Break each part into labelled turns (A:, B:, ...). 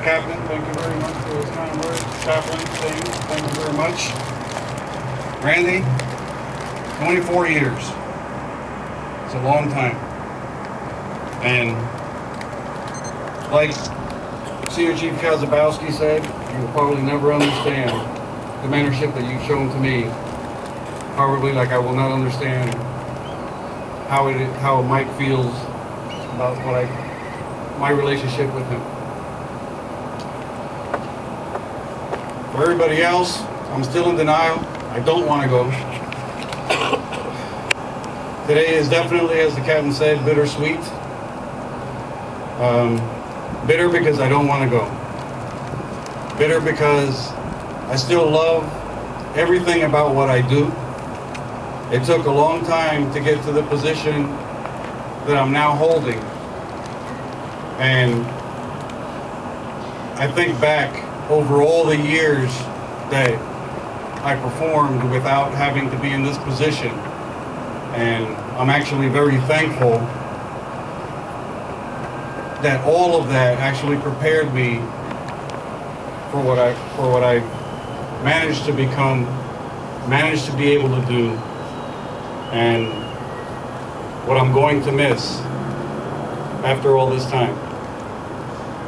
A: Captain, thank you very much for those kind words. Chaplain, same, thank you very much. Randy, 24 years. It's a long time. And like Senior Chief Kazabowski said, you will probably never understand the mentorship that you've shown to me. Probably like I will not understand how Mike feels about my relationship with him. For everybody else, I'm still in denial. I don't want to go. Today is definitely, as the captain said, bittersweet. Bitter because I don't want to go. Bitter because I still love everything about what I do. It took a long time to get to the position that I'm now holding. And I think back over all the years that I performed without having to be in this position. And I'm actually very thankful that all of that actually prepared me for what I managed to become, managed to be able to do, and what I'm going to miss after all this time.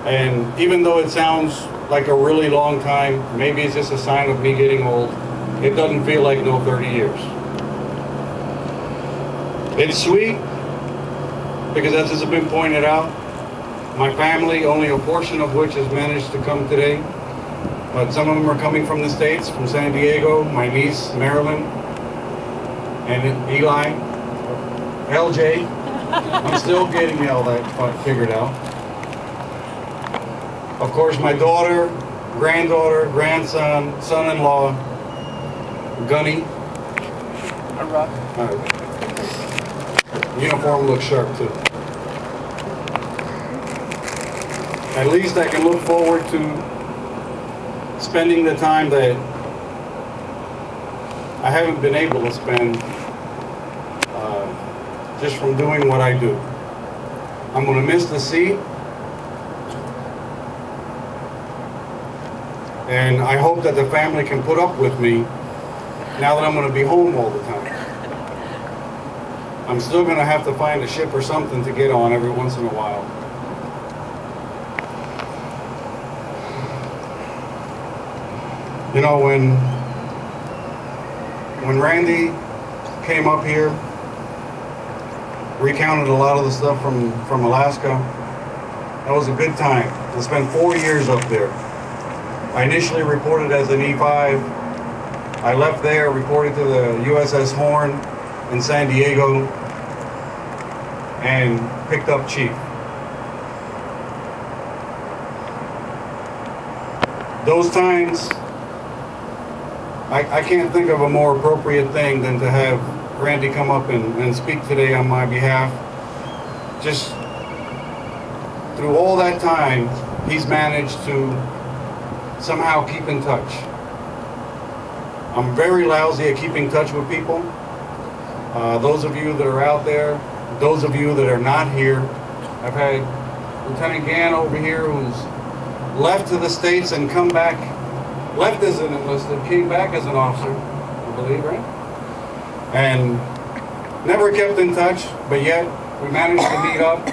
A: And even though it sounds like a really long time, maybe it's just a sign of me getting old, it doesn't feel like no 30 years. It's sweet, because as has been pointed out, my family, only a portion of which has managed to come today, but some of them are coming from the States, from San Diego, my niece, Marilyn, and Eli, LJ. I'm still getting all that figured out. Of course, my daughter, granddaughter, grandson, son-in-law, Gunny. All right. Uniform looks sharp too. At least I can look forward to spending the time that I haven't been able to spend just from doing what I do. I'm going to miss the sea, and I hope that the family can put up with me now that I'm going to be home all the time. I'm still going to have to find a ship or something to get on every once in a while. You know, when Randy came up here, recounted a lot of the stuff from Alaska, that was a good time. I spent 4 years up there. I initially reported as an E5. I left there, reported to the USS Horn in San Diego, and picked up Chief. Those times, I can't think of a more appropriate thing than to have Randy come up and speak today on my behalf. Just through all that time, he's managed to somehow keep in touch. I'm very lousy at keeping touch with people. Those of you that are out there, those of you that are not here, I've had Lieutenant Gann over here who's left to the States and come back, left as an enlisted, came back as an officer, I believe, right? And never kept in touch, but yet we managed to meet up,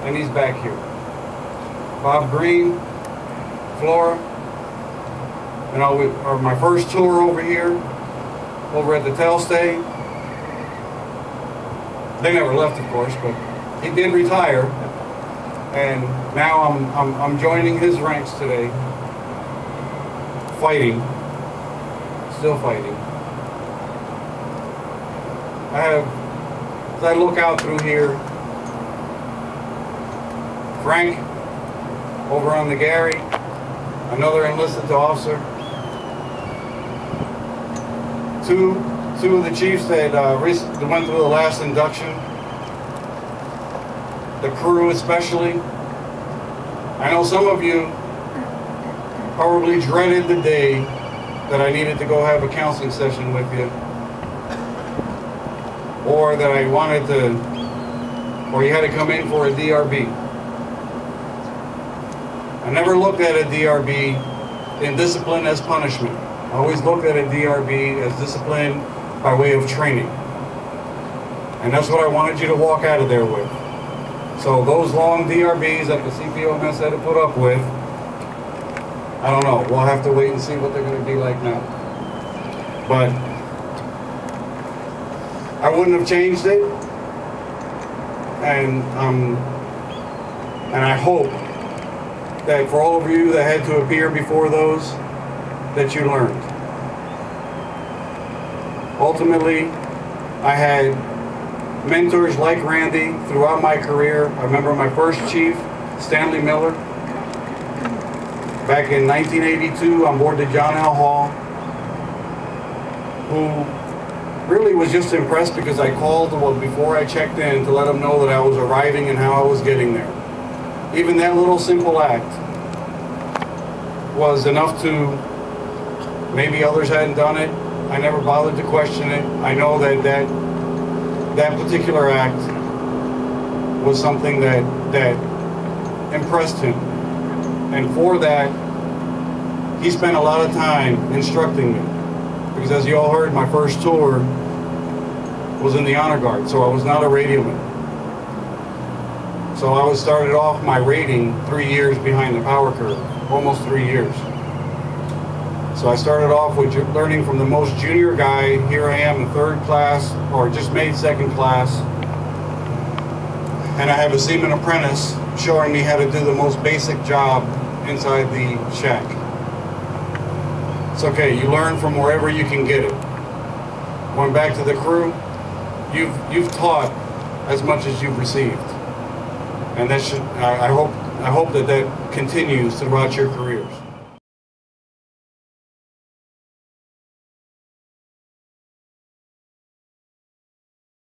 A: and he's back here. Bob Green, Flora, you know, my first tour over here, over at the Telstay. They never left, of course, but he did retire, and now I'm joining his ranks today, fighting, still fighting. As I look out through here, Frank, over on the Gary, another enlisted to officer. Two of the chiefs that recently went through the last induction. The crew especially. I know some of you probably dreaded the day that I needed to go have a counseling session with you, or that I wanted to, or you had to come in for a DRB. I never looked at a DRB in discipline as punishment. I always looked at a DRB as discipline by way of training. And that's what I wanted you to walk out of there with. So those long DRBs that the CPOMS had to put up with, I don't know. We'll have to wait and see what they're going to be like now. But I wouldn't have changed it. And I hope that for all of you that had to appear before those, that you learned. Ultimately, I had mentors like Randy throughout my career. I remember my first chief, Stanley Miller, back in 1982 on board the John L. Hall, who really was just impressed because I called before I checked in to let him know that I was arriving and how I was getting there. Even that little simple act was enough to, maybe others hadn't done it. I never bothered to question it. I know that particular act was something that impressed him. And for that, he spent a lot of time instructing me. Because as you all heard, my first tour was in the Honor Guard, so I was not a radioman. So I was started off my rating 3 years behind the power curve, almost 3 years. So I started off with learning from the most junior guy. Here I am in 3rd class, or just made 2nd class. And I have a seaman apprentice showing me how to do the most basic job inside the shack. It's okay, you learn from wherever you can get it. Going back to the crew, you've taught as much as you've received. And that should, I hope that continues throughout your careers.